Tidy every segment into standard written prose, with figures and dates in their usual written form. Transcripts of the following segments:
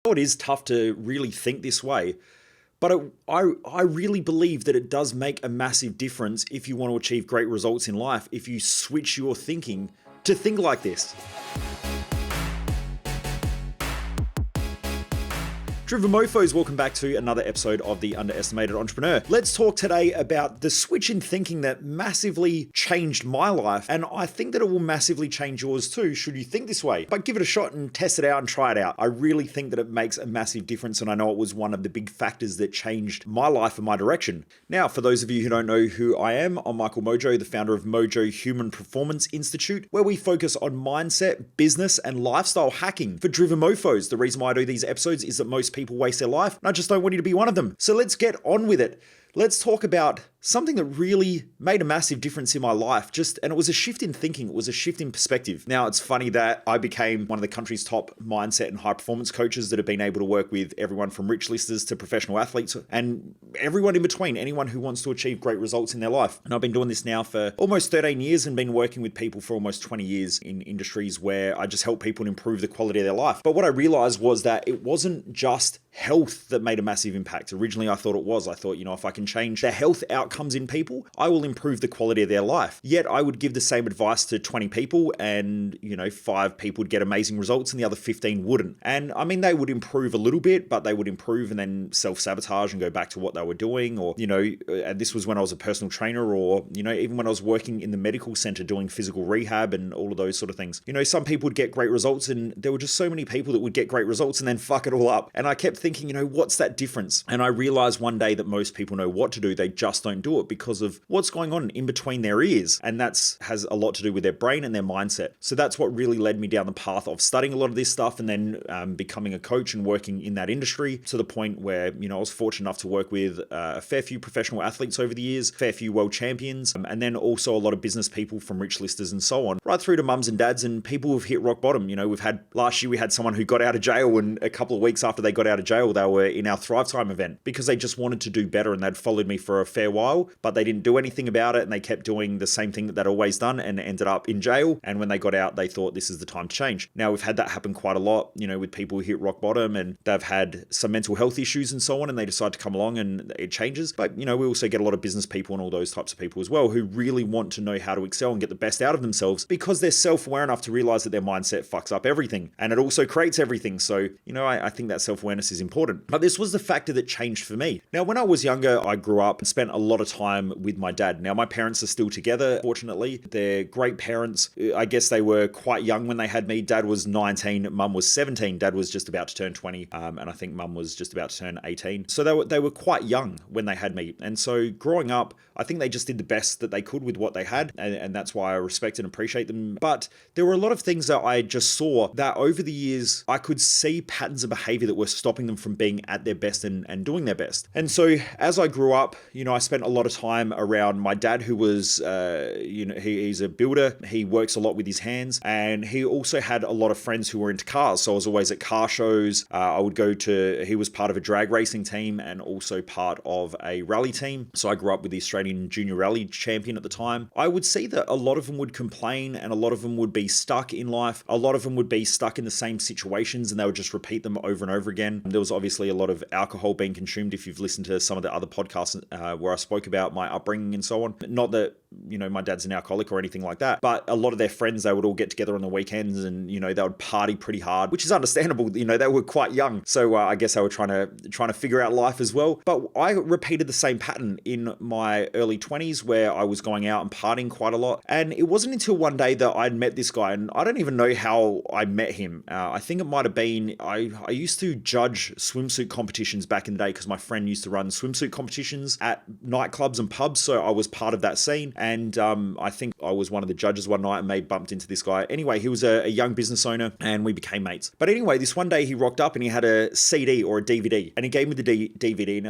It is tough to really think this way, but I really believe that it does make a massive difference if you want to achieve great results in life, if you switch your thinking to think like this. Driven Mofos, welcome back to another episode of The Underestimated Entrepreneur. Let's talk today about the switch in thinking that massively changed my life, and I think that it will massively change yours too, should you think this way. But give it a shot and test it out and try it out. I really think that it makes a massive difference, and I know it was one of the big factors that changed my life and my direction. Now, for those of you who don't know who I am, I'm Michael Mojo, the founder of Mojo Human Performance Institute, where we focus on mindset, business, and lifestyle hacking for driven mofos. The reason why I do these episodes is that most people waste their life, and I just don't want you to be one of them. So let's get on with it. Let's talk about something that really made a massive difference in my life. And it was a shift in thinking. It was a shift in perspective. Now, it's funny that I became one of the country's top mindset and high performance coaches that have been able to work with everyone from rich listers to professional athletes and everyone in between, anyone who wants to achieve great results in their life. And I've been doing this now for almost 13 years and been working with people for almost 20 years in industries where I just help people improve the quality of their life. But what I realized was that it wasn't just health that made a massive impact. Originally, I thought it was. I thought, if I can change the health outcomes in people, I will improve the quality of their life. Yet I would give the same advice to 20 people and, 5 people would get amazing results and the other 15 wouldn't. And I mean, they would improve a little bit, but they would improve and then self-sabotage and go back to what they were doing. Or, and this was when I was a personal trainer or, even when I was working in the medical center doing physical rehab and all of those sort of things. Some people would get great results and there were just so many people that would get great results and then fuck it all up. And I kept thinking, what's that difference? And I realized one day that most people know what to do. They just don't do it because of what's going on in between their ears. And has a lot to do with their brain and their mindset. So that's what really led me down the path of studying a lot of this stuff and then becoming a coach and working in that industry to the point where, I was fortunate enough to work with a fair few professional athletes over the years, fair few world champions, and then also a lot of business people from rich listers and so on, right through to mums and dads and people who've hit rock bottom. Last year we had someone who got out of jail and a couple of weeks after they got out of jail, they were in our Thrive Time event because they just wanted to do better and they'd followed me for a fair while, but they didn't do anything about it and they kept doing the same thing that they'd always done and ended up in jail. And when they got out, they thought this is the time to change. Now we've had that happen quite a lot, with people who hit rock bottom and they've had some mental health issues and so on and they decide to come along and it changes. But, we also get a lot of business people and all those types of people as well who really want to know how to excel and get the best out of themselves because they're self-aware enough to realize that their mindset fucks up everything and it also creates everything. So, I think that self-awareness is important. But this was the factor that changed for me. Now, when I was younger, I grew up and spent a lot of time with my dad. Now, my parents are still together, fortunately. They're great parents. I guess they were quite young when they had me. Dad was 19, mum was 17. Dad was just about to turn 20, and I think mum was just about to turn 18. So they were quite young when they had me. And so growing up, I think they just did the best that they could with what they had, and that's why I respect and appreciate them. But there were a lot of things that I just saw that over the years, I could see patterns of behavior that were stopping them from being at their best and doing their best. And so as I grew up, I spent a lot of time around my dad who was, he's a builder. He works a lot with his hands and he also had a lot of friends who were into cars. So I was always at car shows. He was part of a drag racing team and also part of a rally team. So I grew up with the Australian junior rally champion at the time. I would see that a lot of them would complain and a lot of them would be stuck in life. A lot of them would be stuck in the same situations and they would just repeat them over and over again. There was obviously a lot of alcohol being consumed if you've listened to some of the other podcasts where I spoke about my upbringing and so on. Not that, my dad's an alcoholic or anything like that, but a lot of their friends, they would all get together on the weekends and, they would party pretty hard, which is understandable. They were quite young. So I guess they were trying to figure out life as well. But I repeated the same pattern in my early 20s where I was going out and partying quite a lot. And it wasn't until one day that I'd met this guy, and I don't even know how I met him. I think it might have been, I used to judge swimsuit competitions back in the day because my friend used to run swimsuit competitions at nightclubs and pubs. So I was part of that scene. And I think I was one of the judges one night and bumped into this guy. Anyway, he was a young business owner and we became mates. But anyway, this one day he rocked up and he had a CD or a DVD and he gave me the DVD and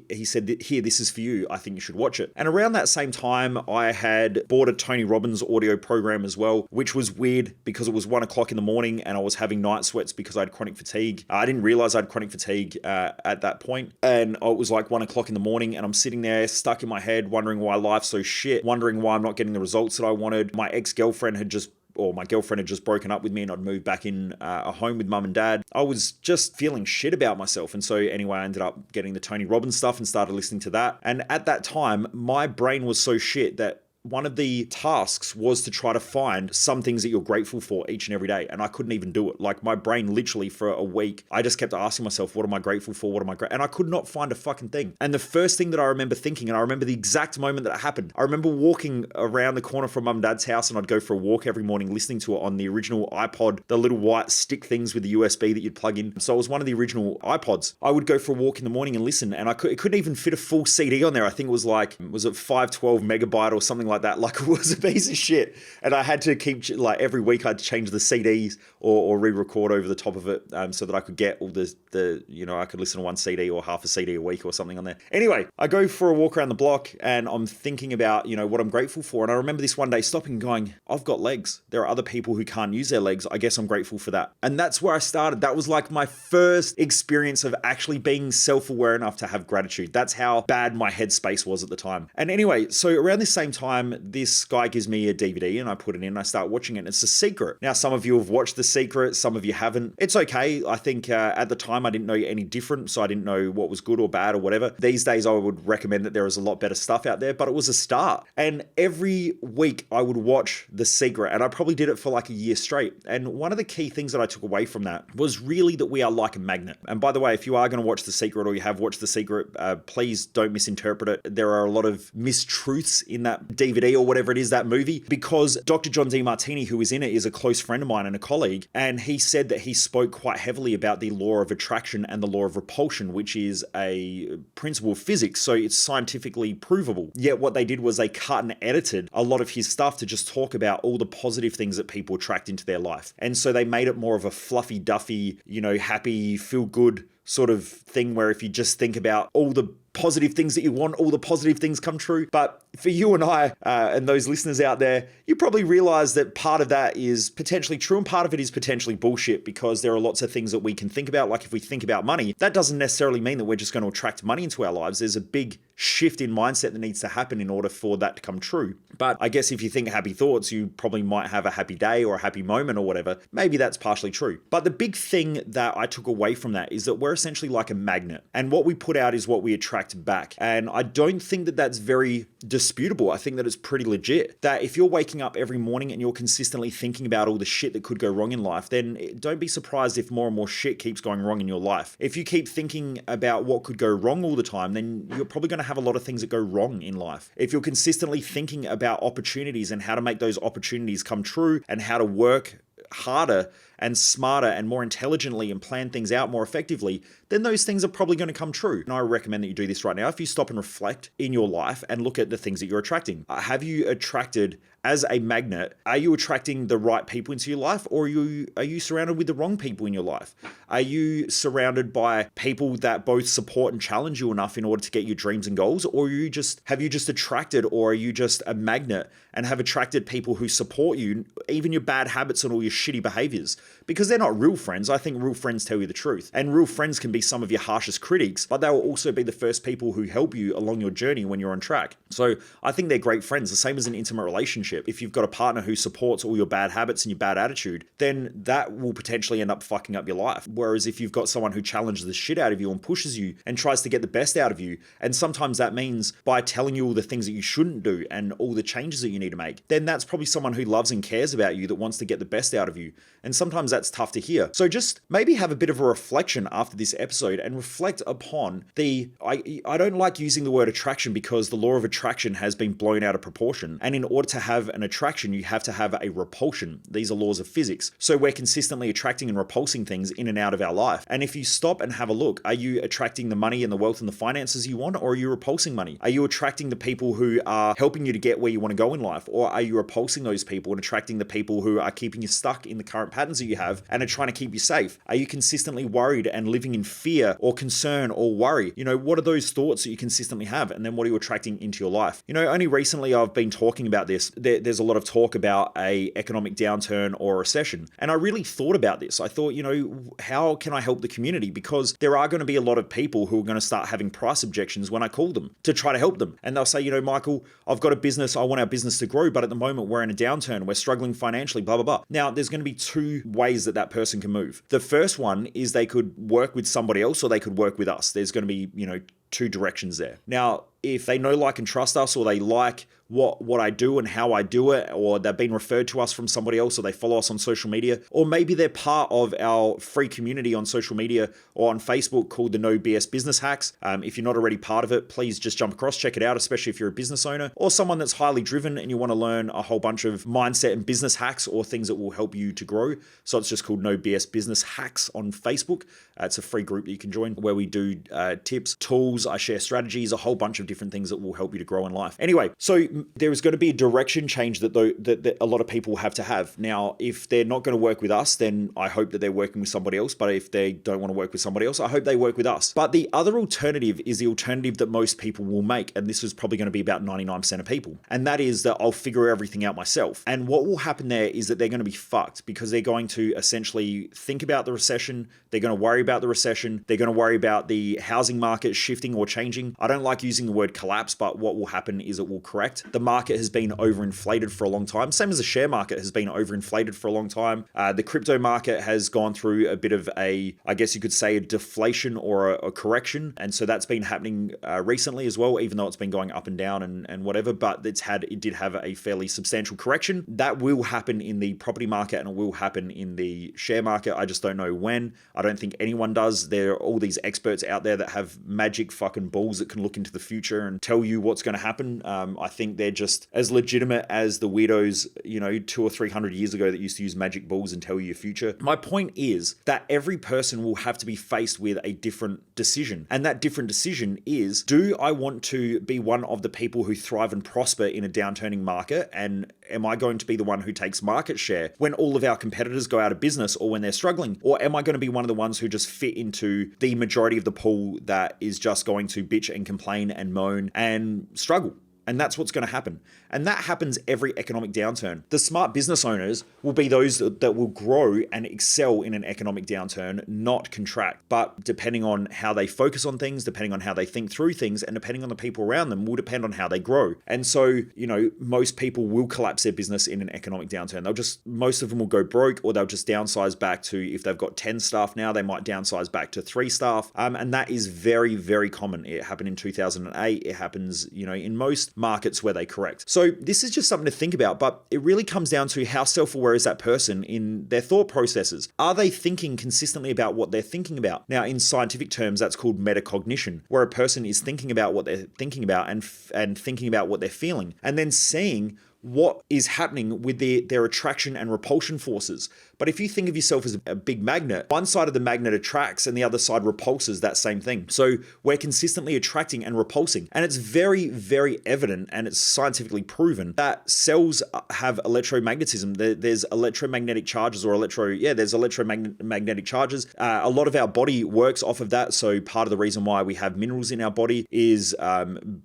he said, here, this is for you. I think you should watch it. And around that same time, I had bought a Tony Robbins audio program as well, which was weird because it was 1 o'clock in the morning and I was having night sweats because I had chronic fatigue. I didn't realize I had chronic fatigue at that point. And it was like 1 o'clock in the morning and I'm sitting there stuck in my head, wondering why life's so shit, wondering why I'm not getting the results that I wanted. My ex-girlfriend had just or my girlfriend had just broken up with me and I'd moved back in a home with mum and dad, I was just feeling shit about myself. And so anyway, I ended up getting the Tony Robbins stuff and started listening to that. And at that time, my brain was so shit that one of the tasks was to try to find some things that you're grateful for each and every day. And I couldn't even do it. Like my brain literally for a week, I just kept asking myself, what am I grateful for? What am I grateful? And I could not find a fucking thing. And the first thing that I remember thinking, and I remember the exact moment that it happened, I remember walking around the corner from mum and dad's house, and I'd go for a walk every morning listening to it on the original iPod, the little white stick things with the USB that you'd plug in. So it was one of the original iPods. I would go for a walk in the morning and listen, and it couldn't even fit a full CD on there. I think it was like, was it 512 megabyte or something like that? Like it was a piece of shit. And I had to keep, like every week I'd change the CDs or re-record over the top of it so that I could get all I could listen to one CD or half a CD a week or something on there. Anyway, I go for a walk around the block and I'm thinking about, what I'm grateful for. And I remember this one day stopping and going, I've got legs. There are other people who can't use their legs. I guess I'm grateful for that. And that's where I started. That was like my first experience of actually being self-aware enough to have gratitude. That's how bad my headspace was at the time. And anyway, so around this same time, this guy gives me a DVD and I put it in and I start watching it. And it's The Secret. Now, some of you have watched The Secret. Some of you haven't. It's okay. I think at the time I didn't know any different. So I didn't know what was good or bad or whatever. These days I would recommend that there is a lot better stuff out there, but it was a start. And every week I would watch The Secret, and I probably did it for like a year straight. And one of the key things that I took away from that was really that we are like a magnet. And by the way, if you are going to watch The Secret or you have watched The Secret, please don't misinterpret it. There are a lot of mistruths in that DVD or whatever it is, that movie, because Dr. John Demartini, who is in it, is a close friend of mine and a colleague. And he said that he spoke quite heavily about the law of attraction and the law of repulsion, which is a principle of physics. So it's scientifically provable. Yet what they did was they cut and edited a lot of his stuff to just talk about all the positive things that people attract into their life. And so they made it more of a fluffy duffy, happy, feel good sort of thing where if you just think about all the positive things that you want, all the positive things come true. But for you and I and those listeners out there, you probably realize that part of that is potentially true and part of it is potentially bullshit, because there are lots of things that we can think about. Like if we think about money, that doesn't necessarily mean that we're just going to attract money into our lives. There's a big shift in mindset that needs to happen in order for that to come true. But I guess if you think happy thoughts, you probably might have a happy day or a happy moment or whatever. Maybe that's partially true. But the big thing that I took away from that is that we're essentially like a magnet, and what we put out is what we attract back. And I don't think that that's very disputable. I think that it's pretty legit, that if you're waking up every morning and you're consistently thinking about all the shit that could go wrong in life, then don't be surprised if more and more shit keeps going wrong in your life. If you keep thinking about what could go wrong all the time, then you're probably going to have a lot of things that go wrong in life. If you're consistently thinking about opportunities and how to make those opportunities come true and how to work harder and smarter and more intelligently and plan things out more effectively, then those things are probably going to come true. And I recommend that you do this right now. If you stop and reflect in your life and look at the things that you're attracting. Have you attracted, as a magnet, are you attracting the right people into your life, or are you surrounded with the wrong people in your life? Are you surrounded by people that both support and challenge you enough in order to get your dreams and goals? Or have you just attracted, or are you just a magnet and have attracted people who support you, even your bad habits and all your shitty behaviors? Because they're not real friends. I think real friends tell you the truth. And real friends can be some of your harshest critics, but they will also be the first people who help you along your journey when you're on track. So I think they're great friends, the same as an intimate relationship. If you've got a partner who supports all your bad habits and your bad attitude, then that will potentially end up fucking up your life. Whereas if you've got someone who challenges the shit out of you and pushes you and tries to get the best out of you, and sometimes that means by telling you all the things that you shouldn't do and all the changes that you need to make, then that's probably someone who loves and cares about you, that wants to get the best out of you. And sometimes that's tough to hear. So just maybe have a bit of a reflection after this episode and reflect upon I don't like using the word attraction because the law of attraction has been blown out of proportion. And in order to have an attraction, you have to have a repulsion. These are laws of physics. So we're consistently attracting and repulsing things in and out of our life. And if you stop and have a look, are you attracting the money and the wealth and the finances you want, or are you repulsing money? Are you attracting the people who are helping you to get where you want to go in life, or are you repulsing those people and attracting the people who are keeping you stuck in the current patterns that that you have and are trying to keep you safe? Are you consistently worried and living in fear or concern or worry? What are those thoughts that you consistently have? And then what are you attracting into your life? Only recently I've been talking about this. There's a lot of talk about a economic downturn or a recession. And I really thought about this. I thought, how can I help the community? Because there are going to be a lot of people who are going to start having price objections when I call them to try to help them. And they'll say, Michael, I've got a business. I want our business to grow, but at the moment we're in a downturn. We're struggling financially, blah, blah, blah. Now, there's going to be two ways that person can move. The first one is they could work with somebody else or they could work with us. There's going to be, two directions there. Now, if they know, like, and trust us, or they like what I do and how I do it, or they've been referred to us from somebody else, or they follow us on social media, or maybe they're part of our free community on social media or on Facebook called the No BS Business Hacks. If you're not already part of it, please just jump across, check it out, especially if you're a business owner or someone that's highly driven and you want to learn a whole bunch of mindset and business hacks or things that will help you to grow. So it's just called No BS Business Hacks on Facebook. It's a free group that you can join where we do tips, tools, I share strategies, a whole bunch of different things that will help you to grow in life. Anyway, so there is going to be a direction change that a lot of people have to have. Now, if they're not going to work with us, then I hope that they're working with somebody else. But if they don't want to work with somebody else, I hope they work with us. But the other alternative is the alternative that most people will make. And this is probably going to be about 99% of people. And that is that I'll figure everything out myself. And what will happen there is that they're going to be fucked because they're going to essentially think about the recession. They're going to worry about the recession. They're going to worry about the housing market shifting or changing. I don't like using the word collapse, but what will happen is it will correct. The market has been overinflated for a long time. Same as the share market has been overinflated for a long time. The crypto market has gone through a bit of I guess you could say a deflation or a correction. And so that's been happening recently as well, even though it's been going up and down and whatever, but it did have a fairly substantial correction. That will happen in the property market and it will happen in the share market. I just don't know when. I don't think anyone does. There are all these experts out there that have magic fucking balls that can look into the future and tell you what's going to happen. I think they're just as legitimate as the weirdos, 200 or 300 years ago that used to use magic balls and tell you your future. My point is that every person will have to be faced with a different decision. And that different decision is, do I want to be one of the people who thrive and prosper in a downturning market? And am I going to be the one who takes market share when all of our competitors go out of business or when they're struggling? Or am I going to be one of the ones who just fit into the majority of the pool that is just going to bitch and complain and moan and struggle? And that's what's going to happen. And that happens every economic downturn. The smart business owners will be those that will grow and excel in an economic downturn, not contract. But depending on how they focus on things, depending on how they think through things, and depending on the people around them will depend on how they grow. And so, most people will collapse their business in an economic downturn. Most of them will go broke, or they'll just downsize back to, if they've got 10 staff now, they might downsize back to 3 staff. And that is very, very common. It happened in 2008. It happens, in most markets where they correct. So this is just something to think about, but it really comes down to how self-aware is that person in their thought processes. Are they thinking consistently about what they're thinking about? Now, in scientific terms, that's called metacognition, where a person is thinking about what they're thinking about and thinking about what they're feeling, and then seeing what is happening with their attraction and repulsion forces. But if you think of yourself as a big magnet, one side of the magnet attracts and the other side repulses that same thing. So we're consistently attracting and repulsing. And it's very, very evident, and it's scientifically proven that cells have electromagnetism. There's electromagnetic charges there's electromagnetic charges. A lot of our body works off of that. So part of the reason why we have minerals in our body is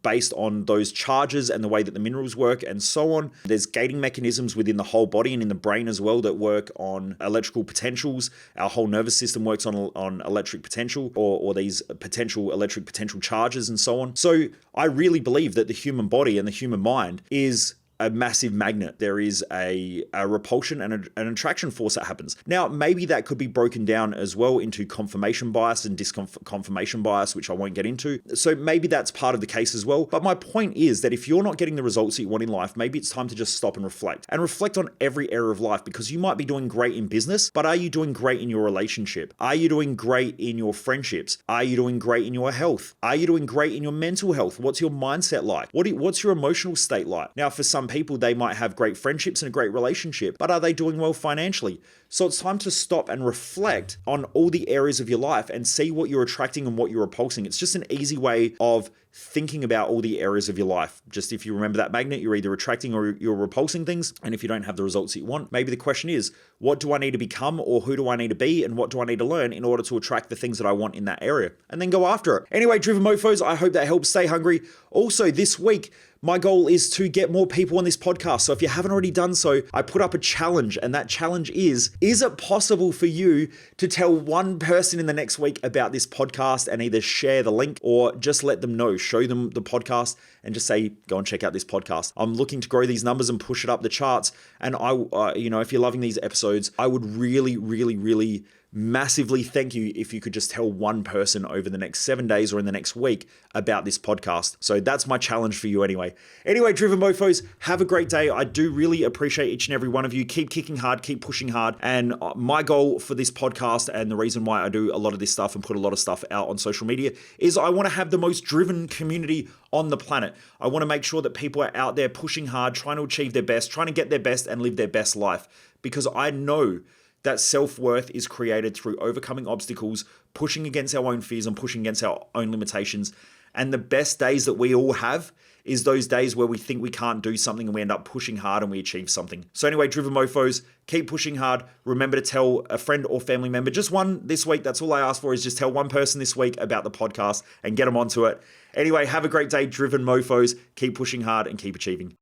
based on those charges and the way that the minerals work and so on. There's gating mechanisms within the whole body and in the brain as well that work on electrical potentials. Our whole nervous system works on electric potential or these potential electric potential charges and so on. So I really believe that the human body and the human mind is a massive magnet. There is a repulsion and an attraction force that happens. Now, maybe that could be broken down as well into confirmation bias and disconfirmation bias, which I won't get into. So maybe that's part of the case as well. But my point is that if you're not getting the results that you want in life, maybe it's time to just stop and reflect on every area of life, because you might be doing great in business, but are you doing great in your relationship? Are you doing great in your friendships? Are you doing great in your health? Are you doing great in your mental health? What's your mindset like? What's your emotional state like? Now, for some people, they might have great friendships and a great relationship, but are they doing well financially? So it's time to stop and reflect on all the areas of your life and see what you're attracting and what you're repulsing. It's just an easy way of thinking about all the areas of your life. Just if you remember that magnet, you're either attracting or you're repulsing things. And if you don't have the results that you want, maybe the question is, what do I need to become, or who do I need to be, and what do I need to learn in order to attract the things that I want in that area? And then go after it. Anyway, Driven Mofos, I hope that helps. Stay hungry. Also, this week, my goal is to get more people on this podcast. So if you haven't already done so, I put up a challenge, and that challenge is it possible for you to tell one person in the next week about this podcast and either share the link or just let them know, show them the podcast and just say, go and check out this podcast. I'm looking to grow these numbers and push it up the charts. And if you're loving these episodes, I would really, really, really massively thank you if you could just tell one person over the next 7 days or in the next week about this podcast. So that's my challenge for you anyway. Anyway, Driven Mofos, have a great day. I do really appreciate each and every one of you. Keep kicking hard, keep pushing hard. And my goal for this podcast, and the reason why I do a lot of this stuff and put a lot of stuff out on social media, is I want to have the most driven community on the planet. I want to make sure that people are out there pushing hard, trying to achieve their best, trying to get their best and live their best life. Because I know that self-worth is created through overcoming obstacles, pushing against our own fears and pushing against our own limitations. And the best days that we all have is those days where we think we can't do something and we end up pushing hard and we achieve something. So anyway, Driven Mofos, keep pushing hard. Remember to tell a friend or family member, just one this week. That's all I ask for, is just tell one person this week about the podcast and get them onto it. Anyway, have a great day, Driven Mofos. Keep pushing hard and keep achieving.